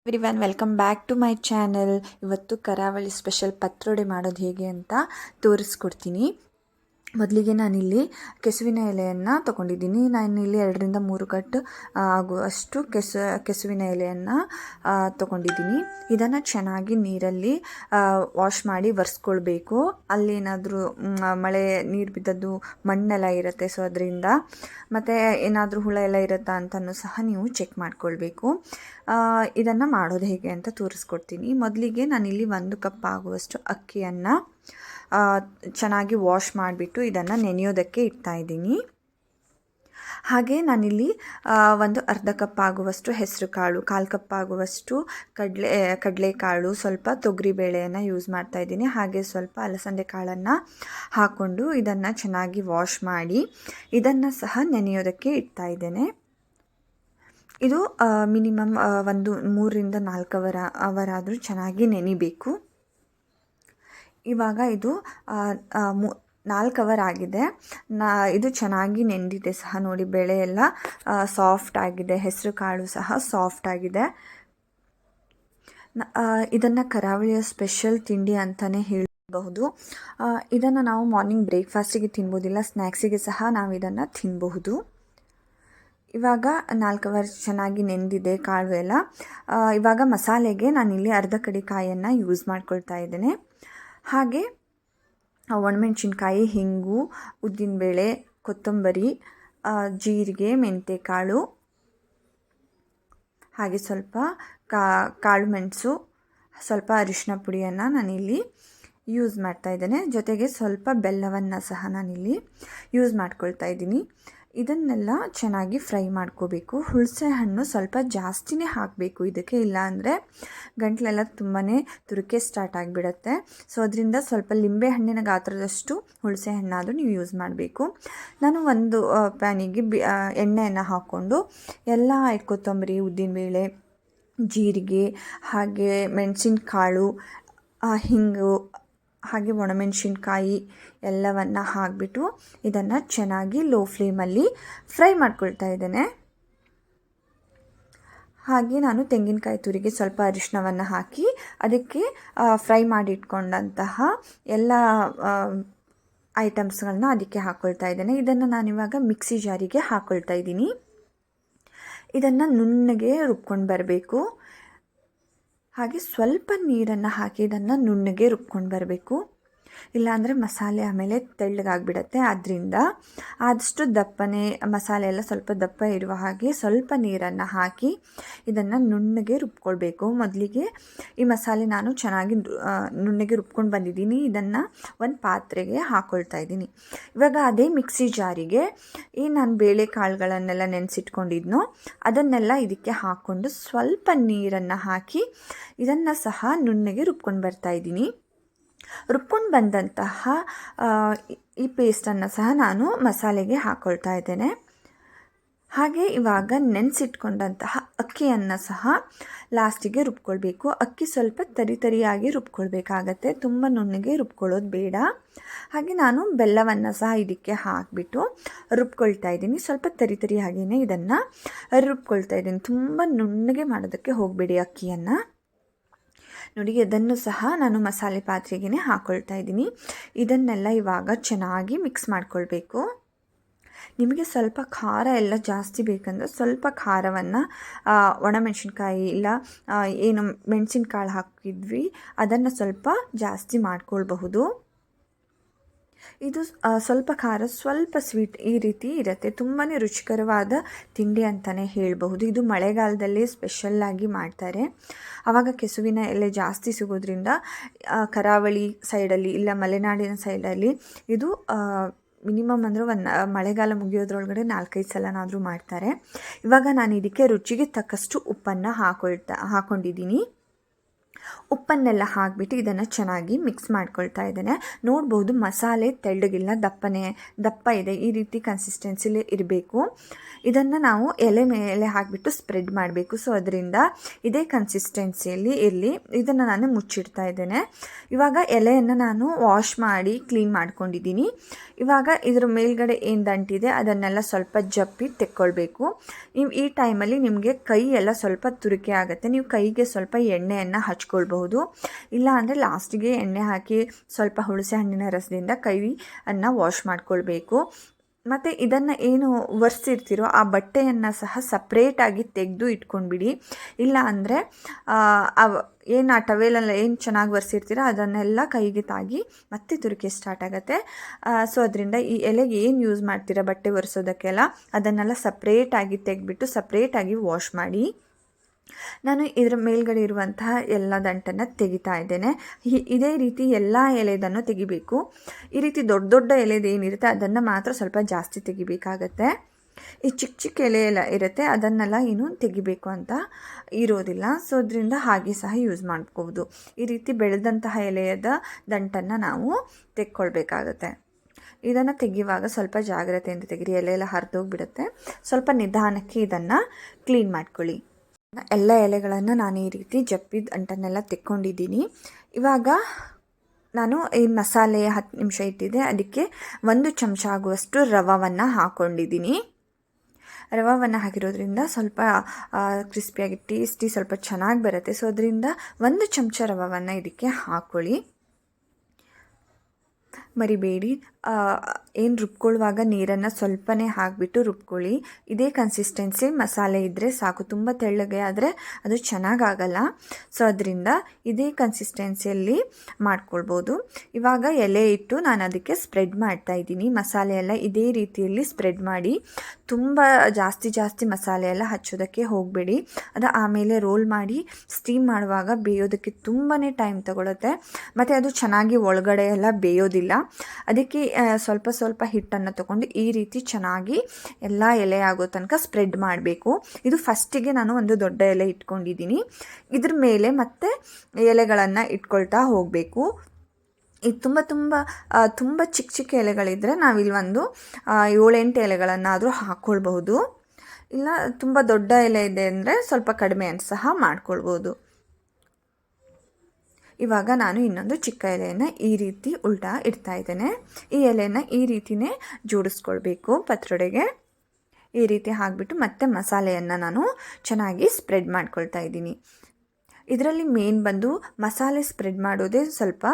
Everyone welcome back to my channel. ಇವತ್ತು ಕರಾವಳಿ special ಪತ್ರೊಡೆ ಮಾಡೋದು ಹೇಗೆ ಅಂತ ತೋರಿಸ್ಕೊಡ್ತೀನಿ. ಮೊದಲಿಗೆ ನಾನಿಲ್ಲಿ ಕೆಸುವಿನ ಎಲೆಯನ್ನು ತೊಗೊಂಡಿದ್ದೀನಿ. ನಾನಿಲ್ಲಿ 2-3 ಕಟ್ಟು ಆಗುವಷ್ಟು ಕೆಸುವಿನ ಎಲೆಯನ್ನು ತೊಗೊಂಡಿದ್ದೀನಿ. ಇದನ್ನು ಚೆನ್ನಾಗಿ ನೀರಲ್ಲಿ ವಾಶ್ ಮಾಡಿ ಒರೆಸ್ಕೊಳ್ಬೇಕು. ಅಲ್ಲೇನಾದರೂ ಮಳೆ ನೀರು ಬಿದ್ದದ್ದು ಮಣ್ಣೆಲ್ಲ ಇರುತ್ತೆ, ಸೊ ಅದರಿಂದ ಮತ್ತು ಏನಾದರೂ ಹುಳ ಎಲ್ಲ ಇರುತ್ತಾ ಅಂತಲೂ ಸಹ ನೀವು ಚೆಕ್ ಮಾಡ್ಕೊಳ್ಬೇಕು. ಇದನ್ನು ಮಾಡೋದು ಹೇಗೆ ಅಂತ ತೋರಿಸ್ಕೊಡ್ತೀನಿ. ಮೊದಲಿಗೆ ನಾನಿಲ್ಲಿ 1 ಕಪ್ ಆಗುವಷ್ಟು ಅಕ್ಕಿಯನ್ನು ಚೆನ್ನಾಗಿ ವಾಶ್ ಮಾಡಿಬಿಟ್ಟು ಇದನ್ನು ನೆನೆಯೋದಕ್ಕೆ ಇಡ್ತಾಯಿದ್ದೀನಿ. ಹಾಗೆ ನಾನಿಲ್ಲಿ ಒಂದು ಅರ್ಧ ಕಪ್ ಆಗುವಷ್ಟು ಹೆಸರು ಕಾಳು, 1/4 ಕಪ್ ಆಗುವಷ್ಟು ಕಡಲೆಕಾಳು, ಸ್ವಲ್ಪ ತೊಗರಿಬೇಳೆಯನ್ನು ಯೂಸ್ ಮಾಡ್ತಾಯಿದ್ದೀನಿ. ಹಾಗೆ ಸ್ವಲ್ಪ ಅಲಸಂದೆ ಕಾಳನ್ನು ಹಾಕ್ಕೊಂಡು ಇದನ್ನು ಚೆನ್ನಾಗಿ ವಾಶ್ ಮಾಡಿ ಇದನ್ನು ಸಹ ನೆನೆಯೋದಕ್ಕೆ ಇಡ್ತಾಯಿದ್ದೇನೆ. ಇದು ಮಿನಿಮಮ್ ಒಂದು 3-4 ಅವರ್ ಚೆನ್ನಾಗಿ ನೆನಿಬೇಕು. ಇವಾಗ ಇದು 4 ಅವರ್ ಆಗಿದೆ. ಇದು ಚೆನ್ನಾಗಿ ನೆಂದಿದೆ ಸಹ. ನೋಡಿ, ಬೇಳೆ ಎಲ್ಲ ಸಾಫ್ಟ್ ಆಗಿದೆ, ಹೆಸರು ಕಾಳು ಸಹ ಸಾಫ್ಟ್ ಆಗಿದೆ. ಇದನ್ನು ಕರಾವಳಿಯ ಸ್ಪೆಷಲ್ ತಿಂಡಿ ಅಂತಲೇ ಹೇಳಬಹುದು. ಇದನ್ನು ನಾವು ಮಾರ್ನಿಂಗ್ ಬ್ರೇಕ್ಫಾಸ್ಟಿಗೆ ತಿನ್ಬೋದಿಲ್ಲ, ಸ್ನ್ಯಾಕ್ಸಿಗೆ ಸಹ ನಾವು ಇದನ್ನು ತಿನ್ನಬಹುದು. ಇವಾಗ 4 ಅವರ್ ಚೆನ್ನಾಗಿ ನೆಂದಿದೆ ಕಾಳು ಎಲ್ಲ. ಇವಾಗ ಮಸಾಲೆಗೆ ನಾನಿಲ್ಲಿ ಅರ್ಧ ಕಡಿಕಾಯನ್ನು ಯೂಸ್ ಮಾಡ್ಕೊಳ್ತಾ ಇದ್ದೇನೆ. ಹಾಗೆ ಒಣಮೆಣಸಿನ್ಕಾಯಿ, ಹಿಂಗು, ಉದ್ದಿನಬೇಳೆ, ಕೊತ್ತಂಬರಿ, ಜೀರಿಗೆ, ಮೆಂತ್ಯಕಾಳು, ಹಾಗೆ ಸ್ವಲ್ಪ ಕಾಳು ಮೆಣಸು, ಸ್ವಲ್ಪ ಅರಿಶಿನ ಪುಡಿಯನ್ನು ನಾನಿಲ್ಲಿ ಯೂಸ್ ಮಾಡ್ತಾ ಇದ್ದೇನೆ. ಜೊತೆಗೆ ಸ್ವಲ್ಪ ಬೆಲ್ಲವನ್ನು ಸಹ ನಾನಿಲ್ಲಿ ಯೂಸ್ ಮಾಡ್ಕೊಳ್ತಾ ಇದ್ದೀನಿ. ಇದನ್ನೆಲ್ಲ ಚೆನ್ನಾಗಿ ಫ್ರೈ ಮಾಡ್ಕೋಬೇಕು. ಹುಣಸೆ ಹಣ್ಣು ಸ್ವಲ್ಪ ಜಾಸ್ತಿನೇ ಹಾಕಬೇಕು ಇದಕ್ಕೆ, ಇಲ್ಲಾಂದರೆ ಗಂಟಲೆಲ್ಲ ತುಂಬಾ ತುರಿಕೆ ಸ್ಟಾರ್ಟ್ ಆಗಿಬಿಡುತ್ತೆ. ಸೊ ಅದರಿಂದ ಸ್ವಲ್ಪ ಲಿಂಬೆ ಹಣ್ಣಿನ ಗಾತ್ರದಷ್ಟು ಹುಣಸೆ ಹಣ್ಣಾದರೂ ನೀವು ಯೂಸ್ ಮಾಡಬೇಕು. ನಾನು ಒಂದು ಪ್ಯಾನಿಗೆ ಎಣ್ಣೆಯನ್ನು ಹಾಕ್ಕೊಂಡು ಎಲ್ಲ ಕೊತ್ತಂಬರಿ, ಉದ್ದಿನಬೇಳೆ, ಜೀರಿಗೆ, ಹಾಗೆ ಮೆಣಸಿನಕಾಳು, ಹಿಂಗು, ಹಾಗೆ ಒಣಮೆಣಸಿನ್ಕಾಯಿ ಎಲ್ಲವನ್ನು ಹಾಕಿಬಿಟ್ಟು ಇದನ್ನು ಚೆನ್ನಾಗಿ ಲೋ ಫ್ಲೇಮಲ್ಲಿ ಫ್ರೈ ಮಾಡ್ಕೊಳ್ತಾ ಇದ್ದೇನೆ. ಹಾಗೆ ನಾನು ತೆಂಗಿನಕಾಯಿ ತುರಿಗೆ ಸ್ವಲ್ಪ ಅರಿಶಿನವನ್ನು ಹಾಕಿ ಅದಕ್ಕೆ ಫ್ರೈ ಮಾಡಿಟ್ಕೊಂಡಂತಹ ಎಲ್ಲ ಐಟಮ್ಸ್ಗಳನ್ನ ಅದಕ್ಕೆ ಹಾಕ್ಕೊಳ್ತಾ ಇದ್ದೇನೆ. ಇದನ್ನು ನಾನಿವಾಗ ಮಿಕ್ಸಿ ಜಾರಿಗೆ ಹಾಕ್ಕೊಳ್ತಾ ಇದ್ದೀನಿ. ಇದನ್ನು ನುಣ್ಣಗೆ ರುಬ್ಕೊಂಡು ಬರಬೇಕು. ಹಾಗೆ ಸ್ವಲ್ಪ ನೀರನ್ನು ಹಾಕಿ ಇದನ್ನು ನುಣ್ಣಗೆ ರುಬ್ಕೊಂಡು ಬರಬೇಕು. ಇಲ್ಲಾಂದರೆ ಮಸಾಲೆ ಆಮೇಲೆ ತೆಳ್ಳಗಾಗಿಬಿಡತ್ತೆ. ಆದ್ದರಿಂದ ಆದಷ್ಟು ದಪ್ಪನೆ ಮಸಾಲೆ ಎಲ್ಲ ಸ್ವಲ್ಪ ದಪ್ಪ ಇರುವ ಹಾಗೆ ಸ್ವಲ್ಪ ನೀರನ್ನು ಹಾಕಿ ಇದನ್ನು ನುಣ್ಣಗೆ ರುಬ್ಕೊಳ್ಬೇಕು. ಮೊದಲಿಗೆ ಈ ಮಸಾಲೆ ನಾನು ಚೆನ್ನಾಗಿ ನುಣ್ಣಗೆ ರುಬ್ಕೊಂಡು ಬಂದಿದ್ದೀನಿ. ಇದನ್ನು ಒಂದು ಪಾತ್ರೆಗೆ ಹಾಕ್ಕೊಳ್ತಾ ಇದ್ದೀನಿ. ಇವಾಗ ಅದೇ ಮಿಕ್ಸಿ ಜಾರಿಗೆ ನಾನು ಬೇಳೆ ಕಾಳುಗಳನ್ನೆಲ್ಲ ನೆನೆಸಿಟ್ಕೊಂಡಿದ್ನೋ ಅದನ್ನೆಲ್ಲ ಇದಕ್ಕೆ ಹಾಕ್ಕೊಂಡು ಸ್ವಲ್ಪ ನೀರನ್ನು ಹಾಕಿ ಇದನ್ನು ಸಹ ನುಣ್ಣಗೆ ರುಬ್ಕೊಂಡು ಬರ್ತಾಯಿದ್ದೀನಿ. ರುಬ್ಕೊಂಡು ಬಂದಂತಹ ಈ ಪೇಸ್ಟನ್ನು ಸಹ ನಾನು ಮಸಾಲೆಗೆ ಹಾಕ್ಕೊಳ್ತಾ ಇದ್ದೇನೆ. ಹಾಗೆ ಇವಾಗ ನೆನೆಸಿಟ್ಕೊಂಡಂತಹ ಅಕ್ಕಿಯನ್ನು ಸಹ ಲಾಸ್ಟಿಗೆ ರುಬ್ಕೊಳ್ಬೇಕು. ಅಕ್ಕಿ ಸ್ವಲ್ಪ ತರಿಯಾಗಿ ರುಬ್ಕೊಳ್ಬೇಕಾಗತ್ತೆ, ತುಂಬ ನುಣ್ಣಗೆ ರುಬ್ಕೊಳ್ಳೋದು ಬೇಡ. ಹಾಗೆ ನಾನು ಬೆಲ್ಲವನ್ನು ಸಹ ಇದಕ್ಕೆ ಹಾಕಿಬಿಟ್ಟು ರುಬ್ಕೊಳ್ತಾ ಇದ್ದೀನಿ. ಸ್ವಲ್ಪ ತರಿಯಾಗಿಯೇ ಇದನ್ನು ರುಬ್ಕೊಳ್ತಾ ಇದ್ದೀನಿ. ತುಂಬ ನುಣ್ಣಗೆ ಮಾಡೋದಕ್ಕೆ ಹೋಗಬೇಡಿ ಅಕ್ಕಿಯನ್ನು. ನೋಡಿ, ಇದನ್ನು ಸಹ ನಾನು ಮಸಾಲೆ ಪಾತ್ರೆಗೆ ಹಾಕ್ಕೊಳ್ತಾ ಇದ್ದೀನಿ. ಇದನ್ನೆಲ್ಲ ಇವಾಗ ಚೆನ್ನಾಗಿ ಮಿಕ್ಸ್ ಮಾಡ್ಕೊಳ್ಬೇಕು. ನಿಮಗೆ ಸ್ವಲ್ಪ ಖಾರ ಎಲ್ಲ ಜಾಸ್ತಿ ಬೇಕಂದರೆ ಸ್ವಲ್ಪ ಖಾರವನ್ನು ಒಣಮೆಣಸಿನ್ಕಾಯಿ ಇಲ್ಲ ಏನು ಮೆಣಸಿನಕಾಳು ಹಾಕಿದ್ವಿ ಅದನ್ನು ಸ್ವಲ್ಪ ಜಾಸ್ತಿ ಮಾಡ್ಕೊಳ್ಬಹುದು. ಇದು ಸ್ವಲ್ಪ ಖಾರ ಸ್ವಲ್ಪ ಸ್ವೀಟ್ ಈ ರೀತಿ ಇರುತ್ತೆ. ತುಂಬಾ ರುಚಿಕರವಾದ ತಿಂಡಿ ಅಂತಲೇ ಹೇಳಬಹುದು. ಇದು ಮಳೆಗಾಲದಲ್ಲಿ ಸ್ಪೆಷಲ್ಲಾಗಿ ಮಾಡ್ತಾರೆ. ಆವಾಗ ಕೆಸುವಿನ ಎಲೆ ಜಾಸ್ತಿ ಸಿಗೋದ್ರಿಂದ ಕರಾವಳಿ ಸೈಡಲ್ಲಿ ಇಲ್ಲ ಮಲೆನಾಡಿನ ಸೈಡಲ್ಲಿ ಇದು ಮಿನಿಮಮ್ ಅಂದರೆ ಮಳೆಗಾಲ ಮುಗಿಯೋದ್ರೊಳಗಡೆ 4-5 ಸಲನಾದರೂ ಮಾಡ್ತಾರೆ. ಇವಾಗ ನಾನು ಇದಕ್ಕೆ ರುಚಿಗೆ ತಕ್ಕಷ್ಟು ಉಪ್ಪನ್ನು ಹಾಕ್ಕೊಂಡಿದ್ದೀನಿ. ಉಪ್ಪನ್ನೆಲ್ಲ ಹಾಕಿಬಿಟ್ಟು ಇದನ್ನು ಚೆನ್ನಾಗಿ ಮಿಕ್ಸ್ ಮಾಡ್ಕೊಳ್ತಾ ಇದ್ದೇನೆ. ನೋಡ್ಬೋದು ಮಸಾಲೆ ತೆಳ್ಳಗಿಲ್ಲ, ದಪ್ಪ ಇದೆ. ಈ ರೀತಿ ಕನ್ಸಿಸ್ಟೆನ್ಸಿಲಿ ಇರಬೇಕು. ಇದನ್ನು ನಾವು ಎಲೆ ಮೇಲೆ ಹಾಕಿಬಿಟ್ಟು ಸ್ಪ್ರೆಡ್ ಮಾಡಬೇಕು. ಸೊ ಅದರಿಂದ ಇದೇ ಕನ್ಸಿಸ್ಟೆನ್ಸಿಯಲ್ಲಿ ಇರಲಿ. ಇದನ್ನು ನಾನು ಮುಚ್ಚಿಡ್ತಾ ಇದ್ದೇನೆ. ಇವಾಗ ಎಲೆಯನ್ನು ನಾನು ವಾಶ್ ಮಾಡಿ ಕ್ಲೀನ್ ಮಾಡ್ಕೊಂಡಿದ್ದೀನಿ. ಇವಾಗ ಇದರ ಮೇಲ್ಗಡೆ ಏನು ದಂಟಿದೆ ಅದನ್ನೆಲ್ಲ ಸ್ವಲ್ಪ ಜಪ್ಪಿ ತೆಕ್ಕೊಳ್ಬೇಕು. ನೀವು ಈ ಟೈಮಲ್ಲಿ ನಿಮಗೆ ಕೈ ಎಲ್ಲ ಸ್ವಲ್ಪ ತುರಿಕೆ ಆಗುತ್ತೆ. ನೀವು ಕೈಗೆ ಸ್ವಲ್ಪ ಎಣ್ಣೆಯನ್ನು ಹಚ್ಕೊಳ್ಬಹುದು. ಇಲ್ಲ ಅಂದರೆ ಲಾಸ್ಟಿಗೆ ಎಣ್ಣೆ ಹಾಕಿ ಸ್ವಲ್ಪ ಹುಣಸೆ ಹಣ್ಣಿನ ರಸದಿಂದ ಕೈಯನ್ನು ವಾಶ್ ಮಾಡ್ಕೊಳ್ಬೇಕು. ಮತ್ತು ಇದನ್ನು ಏನು ಒರೆಸಿರ್ತೀರೋ ಆ ಬಟ್ಟೆಯನ್ನು ಸಹ ಸಪ್ರೇಟಾಗಿ ತೆಗೆದು ಇಟ್ಕೊಂಡ್ಬಿಡಿ. ಇಲ್ಲ ಅಂದರೆ ಏನು ಆ ಟವೆಲೆಲ್ಲ ಏನು ಚೆನ್ನಾಗಿ ಒರೆಸಿರ್ತೀರೋ ಅದನ್ನೆಲ್ಲ ಕೈಗೆ ತಾಗಿ ಮತ್ತೆ ತುರಿಕೆ ಸ್ಟಾರ್ಟ್ ಆಗುತ್ತೆ. ಸೊ ಅದರಿಂದ ಈ ಎಲೆಗೆ ಏನು ಯೂಸ್ ಮಾಡ್ತೀರಾ ಬಟ್ಟೆ ಒರೆಸೋದಕ್ಕೆಲ್ಲ ಅದನ್ನೆಲ್ಲ ಸಪ್ರೇಟಾಗಿ ತೆಗೆದ್ಬಿಟ್ಟು ಸಪ್ರೇಟಾಗಿ ವಾಶ್ ಮಾಡಿ. ನಾನು ಇದರ ಮೇಲ್ಗಡೆ ಇರುವಂತಹ ಎಲ್ಲ ದಂಟನ್ನು ತೆಗಿತಾ ಇದ್ದೇನೆ. ಇದೇ ರೀತಿ ಎಲ್ಲ ಎಲೆದನ್ನು ತೆಗಿಬೇಕು. ಈ ರೀತಿ ದೊಡ್ಡ ದೊಡ್ಡ ಎಲೆದು ಏನಿರುತ್ತೆ ಅದನ್ನು ಮಾತ್ರ ಸ್ವಲ್ಪ ಜಾಸ್ತಿ ತೆಗಿಬೇಕಾಗತ್ತೆ. ಈ ಚಿಕ್ಕ ಚಿಕ್ಕ ಎಲೆ ಎಲ್ಲ ಇರುತ್ತೆ ಅದನ್ನೆಲ್ಲ ಏನು ತೆಗಿಬೇಕು ಅಂತ ಇರೋದಿಲ್ಲ. ಸೊ ಅದರಿಂದ ಹಾಗೆ ಸಹ ಯೂಸ್ ಮಾಡ್ಕೋಬೋದು. ಈ ರೀತಿ ಬೆಳೆದಂತಹ ಎಲೆಯದ ದಂಟನ್ನು ನಾವು ತೆಕ್ಕೊಳ್ಬೇಕಾಗತ್ತೆ. ಇದನ್ನು ತೆಗೆಯುವಾಗ ಸ್ವಲ್ಪ ಜಾಗ್ರತೆಯಿಂದ ತೆಗೀರಿ, ಎಲೆ ಎಲ್ಲ ಹರಿದೋಗ್ಬಿಡುತ್ತೆ. ಸ್ವಲ್ಪ ನಿಧಾನಕ್ಕೆ ಇದನ್ನು ಕ್ಲೀನ್ ಮಾಡ್ಕೊಳ್ಳಿ. ಎಲ್ಲ ಎಲೆಗಳನ್ನು ನಾನು ಈ ರೀತಿ ಜಪ್ಪಿದ ಅಂಟನ್ನೆಲ್ಲ ತೆಕ್ಕೊಂಡಿದ್ದೀನಿ. ಇವಾಗ ನಾನು ಈ ಮಸಾಲೆ 10 ನಿಮಿಷ ಇಟ್ಟಿದ್ದೆ, ಅದಕ್ಕೆ 1 ಚಮಚ ಆಗುವಷ್ಟು ರವವನ್ನು ಹಾಕ್ಕೊಂಡಿದ್ದೀನಿ. ರವವನ್ನು ಹಾಕಿರೋದ್ರಿಂದ ಸ್ವಲ್ಪ ಕ್ರಿಸ್ಪಿಯಾಗಿ ಟೇಸ್ಟಿ ಸ್ವಲ್ಪ ಚೆನ್ನಾಗಿ ಬರುತ್ತೆ. ಸೊ ಅದರಿಂದ 1 ಚಮಚ ರವವನ್ನು ಇದಕ್ಕೆ ಹಾಕ್ಕೊಳ್ಳಿ. ಮರಿಬೇಡಿ, ಏನು ರುಬ್ಕೊಳ್ಳುವಾಗ ನೀರನ್ನು ಸ್ವಲ್ಪನೇ ಹಾಕಿಬಿಟ್ಟು ರುಬ್ಕೊಳ್ಳಿ. ಇದೇ ಕನ್ಸಿಸ್ಟೆನ್ಸಿ ಮಸಾಲೆ ಇದ್ದರೆ ಸಾಕು. ತುಂಬ ತೆಳ್ಳಗೆ ಆದರೆ ಅದು ಚೆನ್ನಾಗಾಗಲ್ಲ. ಸೊ ಅದರಿಂದ ಇದೇ ಕನ್ಸಿಸ್ಟೆನ್ಸಿಯಲ್ಲಿ ಮಾಡ್ಕೊಳ್ಬೋದು. ಇವಾಗ ಎಲೆ ಇಟ್ಟು ನಾನು ಅದಕ್ಕೆ ಸ್ಪ್ರೆಡ್ ಮಾಡ್ತಾಯಿದ್ದೀನಿ. ಮಸಾಲೆ ಎಲ್ಲ ಇದೇ ರೀತಿಯಲ್ಲಿ ಸ್ಪ್ರೆಡ್ ಮಾಡಿ. ತುಂಬ ಜಾಸ್ತಿ ಮಸಾಲೆ ಎಲ್ಲ ಹಚ್ಚೋದಕ್ಕೆ ಹೋಗಬೇಡಿ. ಅದು ಆಮೇಲೆ ರೋಲ್ ಮಾಡಿ ಸ್ಟೀಮ್ ಮಾಡುವಾಗ ಬೇಯೋದಕ್ಕೆ ತುಂಬಾ ಟೈಮ್ ತಗೊಳುತ್ತೆ. ಮತ್ತು ಅದು ಚೆನ್ನಾಗಿ ಒಳಗಡೆ ಎಲ್ಲ ಬೇಯೋದಿಲ್ಲ. ಅದಕ್ಕೆ ಸ್ವಲ್ಪ ಹಿಟ್ಟನ್ನು ತಗೊಂಡು ಈ ರೀತಿ ಚೆನ್ನಾಗಿ ಎಲ್ಲ ಎಲೆ ಆಗೋ ತನಕ ಸ್ಪ್ರೆಡ್ ಮಾಡಬೇಕು. ಇದು ಫಸ್ಟಿಗೆ ನಾನು ಒಂದು ದೊಡ್ಡ ಎಲೆ ಇಟ್ಕೊಂಡಿದ್ದೀನಿ. ಇದ್ರ ಮೇಲೆ ಮತ್ತೆ ಎಲೆಗಳನ್ನು ಇಟ್ಕೊಳ್ತಾ ಹೋಗಬೇಕು. ಇದು ತುಂಬ ಚಿಕ್ಕ ಎಲೆಗಳಿದ್ದರೆ ನಾವಿಲ್ಲಿ ಒಂದು 7-8 ಎಲೆಗಳನ್ನಾದರೂ ಹಾಕ್ಕೊಳ್ಬಹುದು. ಇಲ್ಲ ತುಂಬ ದೊಡ್ಡ ಎಲೆ ಇದೆ ಅಂದರೆ ಸ್ವಲ್ಪ ಕಡಿಮೆ ಸಹ ಮಾಡ್ಕೊಳ್ಬೋದು. ಇವಾಗ ನಾನು ಇನ್ನೊಂದು ಚಿಕ್ಕ ಎಲೆಯನ್ನು ಈ ರೀತಿ ಉಲ್ಟಾ ಇಡ್ತಾ ಇದ್ದೇನೆ. ಈ ಎಲೆಯನ್ನು ಈ ರೀತಿಯೇ ಜೋಡಿಸ್ಕೊಳ್ಬೇಕು ಪತ್ರೊಡೆಗೆ. ಈ ರೀತಿ ಹಾಕಿಬಿಟ್ಟು ಮತ್ತೆ ಮಸಾಲೆಯನ್ನು ನಾನು ಚೆನ್ನಾಗಿ ಸ್ಪ್ರೆಡ್ ಮಾಡ್ಕೊಳ್ತಾ ಇದ್ದೀನಿ. ಇದರಲ್ಲಿ ಮೇನ್ ಬಂದು ಮಸಾಲೆ ಸ್ಪ್ರೆಡ್ ಮಾಡೋದೇ ಸ್ವಲ್ಪ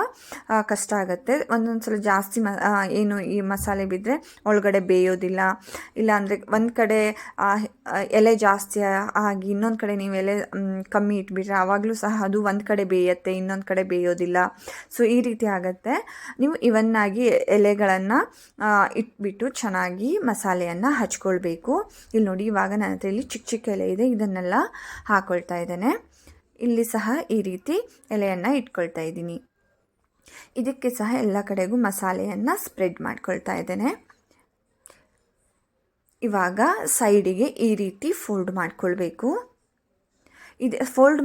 ಕಷ್ಟ ಆಗುತ್ತೆ. ಒಂದೊಂದು ಸಲ ಜಾಸ್ತಿ ಏನು ಈ ಮಸಾಲೆ ಬಿದ್ದರೆ ಒಳಗಡೆ ಬೇಯೋದಿಲ್ಲ. ಇಲ್ಲಾಂದರೆ ಒಂದು ಕಡೆ ಎಲೆ ಜಾಸ್ತಿ ಆಗಿ ಇನ್ನೊಂದು ಕಡೆ ನೀವು ಎಲೆ ಕಮ್ಮಿ ಇಟ್ಬಿಟ್ರೆ ಆವಾಗಲೂ ಸಹ ಅದು ಒಂದು ಕಡೆ ಬೇಯುತ್ತೆ, ಇನ್ನೊಂದು ಕಡೆ ಬೇಯೋದಿಲ್ಲ. ಸೊ ಈ ರೀತಿ ಆಗುತ್ತೆ. ನೀವು ಇವನ್ನಾಗಿ ಎಲೆಗಳನ್ನು ಇಟ್ಬಿಟ್ಟು ಚೆನ್ನಾಗಿ ಮಸಾಲೆಯನ್ನು ಹಚ್ಕೊಳ್ಬೇಕು. ಇಲ್ಲಿ ನೋಡಿ, ಇವಾಗ ನನ್ನ ಹತ್ರ ಇಲ್ಲಿ ಚಿಕ್ಕ ಎಲೆ ಇದೆ, ಇದನ್ನೆಲ್ಲ ಹಾಕ್ಕೊಳ್ತಾ ಇದ್ದೇನೆ. ಇಲ್ಲಿ ಸಹ ಈ ರೀತಿ ಎಲೆಯನ್ನು ಇಟ್ಕೊಳ್ತಾ ಇದ್ದೀನಿ. ಇದಕ್ಕೆ ಸಹ ಎಲ್ಲ ಕಡೆಗೂ ಮಸಾಲೆಯನ್ನು ಸ್ಪ್ರೆಡ್ ಮಾಡ್ಕೊಳ್ತಾ ಇದ್ದೇನೆ. ಇವಾಗ ಸೈಡಿಗೆ ಈ ರೀತಿ ಫೋಲ್ಡ್ ಮಾಡ್ಕೊಳ್ಬೇಕು. ಇದು ಫೋಲ್ಡ್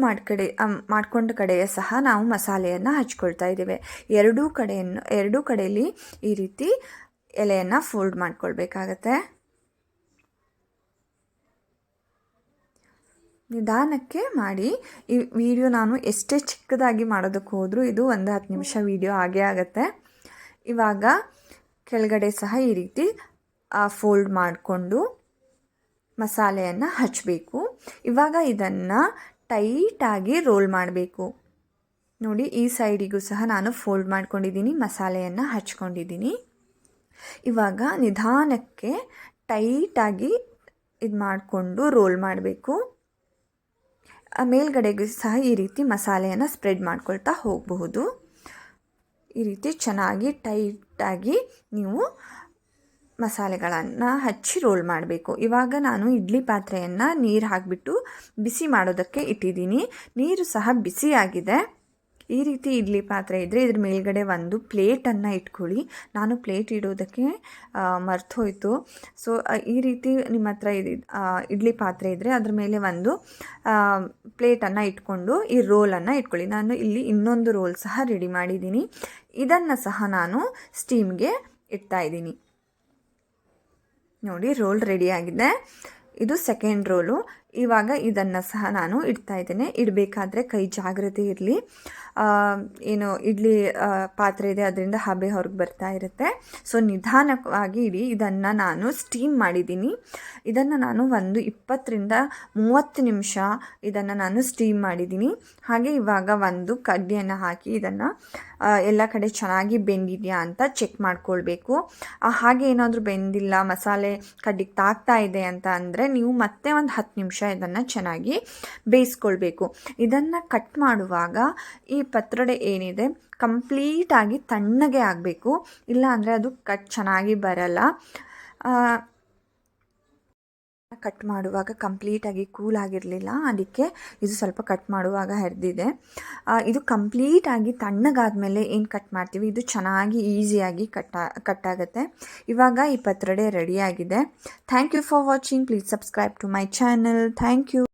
ಮಾಡ್ಕೊಂಡ ಕಡೆಯ ಸಹ ನಾವು ಮಸಾಲೆಯನ್ನು ಹಚ್ಕೊಳ್ತಾ ಇದ್ದೇವೆ. ಎರಡೂ ಕಡೆಯಲ್ಲಿ ಈ ರೀತಿ ಎಲೆಯನ್ನು ಫೋಲ್ಡ್ ಮಾಡ್ಕೊಳ್ಬೇಕಾಗತ್ತೆ. ನಿಧಾನಕ್ಕೆ ಮಾಡಿ. ಈ ವಿಡಿಯೋ ನಾನು ಎಷ್ಟೇ ಚಿಕ್ಕದಾಗಿ ಮಾಡೋದಕ್ಕೆ ಹೋದರೂ ಇದು 10 ನಿಮಿಷ ವಿಡಿಯೋ ಆಗೇ ಆಗುತ್ತೆ. ಇವಾಗ ಕೆಳಗಡೆ ಸಹ ಈ ರೀತಿ ಫೋಲ್ಡ್ ಮಾಡಿಕೊಂಡು ಮಸಾಲೆಯನ್ನು ಹಚ್ಚಬೇಕು. ಇವಾಗ ಇದನ್ನು ಟೈಟಾಗಿ ರೋಲ್ ಮಾಡಬೇಕು. ನೋಡಿ, ಈ ಸೈಡಿಗೂ ಸಹ ನಾನು ಫೋಲ್ಡ್ ಮಾಡ್ಕೊಂಡಿದ್ದೀನಿ, ಮಸಾಲೆಯನ್ನು ಹಚ್ಕೊಂಡಿದ್ದೀನಿ. ಇವಾಗ ನಿಧಾನಕ್ಕೆ ಟೈಟಾಗಿ ಇದು ಮಾಡಿಕೊಂಡು ರೋಲ್ ಮಾಡಬೇಕು. ಮೇಲ್ಗಡೆಗೂ ಸಹ ಈ ರೀತಿ ಮಸಾಲೆಯನ್ನು ಸ್ಪ್ರೆಡ್ ಮಾಡ್ಕೊಳ್ತಾ ಹೋಗಬಹುದು. ಈ ರೀತಿ ಚೆನ್ನಾಗಿ ಟೈಟಾಗಿ ನೀವು ಮಸಾಲೆಗಳನ್ನು ಹಚ್ಚಿ ರೋಲ್ ಮಾಡಬೇಕು. ಇವಾಗ ನಾನು ಇಡ್ಲಿ ಪಾತ್ರೆಯನ್ನು ನೀರು ಹಾಕಿಬಿಟ್ಟು ಬಿಸಿ ಮಾಡೋದಕ್ಕೆ ಇಟ್ಟಿದ್ದೀನಿ. ನೀರು ಸಹ ಬಿಸಿಯಾಗಿದೆ. ಈ ರೀತಿ ಇಡ್ಲಿ ಪಾತ್ರೆ ಇದ್ದರೆ ಇದ್ರ ಮೇಲ್ಗಡೆ ಒಂದು ಪ್ಲೇಟನ್ನು ಇಟ್ಕೊಳ್ಳಿ. ನಾನು ಪ್ಲೇಟ್ ಇಡೋದಕ್ಕೆ ಮರ್ತೋಯ್ತು. ಸೊ ಈ ರೀತಿ ನಿಮ್ಮ ಹತ್ರ ಇಡ್ಲಿ ಪಾತ್ರೆ ಇದ್ದರೆ ಅದ್ರ ಮೇಲೆ ಒಂದು ಪ್ಲೇಟನ್ನು ಇಟ್ಕೊಂಡು ಈ ರೋಲನ್ನು ಇಟ್ಕೊಳ್ಳಿ. ನಾನು ಇಲ್ಲಿ ಇನ್ನೊಂದು ರೋಲ್ ಸಹ ರೆಡಿ ಮಾಡಿದ್ದೀನಿ. ಇದನ್ನು ಸಹ ನಾನು ಸ್ಟೀಮ್ಗೆ ಇಡ್ತಾ ಇದ್ದೀನಿ. ನೋಡಿ, ರೋಲ್ ರೆಡಿಯಾಗಿದೆ. ಇದು ಸೆಕೆಂಡ್ ರೋಲು. ಇವಾಗ ಇದನ್ನು ಸಹ ನಾನು ಇಡ್ತಾ ಇದ್ದೇನೆ. ಇಡಬೇಕಾದ್ರೆ ಕೈ ಜಾಗ್ರತೆ ಇರಲಿ. ಏನು ಇಡ್ಲಿ ಪಾತ್ರೆ ಇದೆ ಅದರಿಂದ ಹಬೆ ಹೊರಗೆ ಬರ್ತಾ ಇರುತ್ತೆ. ಸೊ ನಿಧಾನವಾಗಿ ಇಡಿ. ಇದನ್ನು ನಾನು ಸ್ಟೀಮ್ ಮಾಡಿದ್ದೀನಿ. ಇದನ್ನು ನಾನು ಒಂದು 20-30 ನಿಮಿಷ ಇದನ್ನು ನಾನು ಸ್ಟೀಮ್ ಮಾಡಿದ್ದೀನಿ. ಹಾಗೆ ಇವಾಗ ಒಂದು ಕಡ್ಡಿಯನ್ನು ಹಾಕಿ ಇದನ್ನು ಎಲ್ಲ ಕಡೆ ಚೆನ್ನಾಗಿ ಬೆಂದಿದೆಯಾ ಅಂತ ಚೆಕ್ ಮಾಡ್ಕೊಳ್ಬೇಕು. ಹಾಗೆ ಏನಾದರೂ ಬೆಂದಿಲ್ಲ, ಮಸಾಲೆ ಕಡ್ಡಿಗೆ ತಾಗ್ತಾ ಇದೆ ಅಂತ ಅಂದರೆ ನೀವು ಮತ್ತೆ ಒಂದು 10 ನಿಮಿಷ ಇದನ್ನು ಚೆನ್ನಾಗಿ ಬೇಯಿಸ್ಕೊಳ್ಬೇಕು. ಇದನ್ನು ಕಟ್ ಮಾಡುವಾಗ ಈ ಪತ್ರೊಡೆ ಏನಿದೆ ಕಂಪ್ಲೀಟಾಗಿ ತಣ್ಣಗೆ ಆಗಬೇಕು, ಇಲ್ಲ ಅಂದರೆ ಅದು ಚೆನ್ನಾಗಿ ಬರಲ್ಲ. ಕಟ್ ಮಾಡುವಾಗ ಕಂಪ್ಲೀಟಾಗಿ ಕೂಲ್ ಆಗಿರಲಿಲ್ಲ, ಅದಕ್ಕೆ ಇದು ಸ್ವಲ್ಪ ಕಟ್ ಮಾಡುವಾಗ ಹರಿದಿದೆ. ಇದು ಕಂಪ್ಲೀಟಾಗಿ ತಣ್ಣಗಾದ್ಮೇಲೆ ಏನು ಕಟ್ ಮಾಡ್ತೀವಿ ಇದು ಚೆನ್ನಾಗಿ ಈಸಿಯಾಗಿ ಕಟ್ಟಾಗುತ್ತೆ. ಇವಾಗ ಈ ಪತ್ರೊಡೆ ರೆಡಿಯಾಗಿದೆ. Thank you for watching. Please subscribe to my channel. Thank you.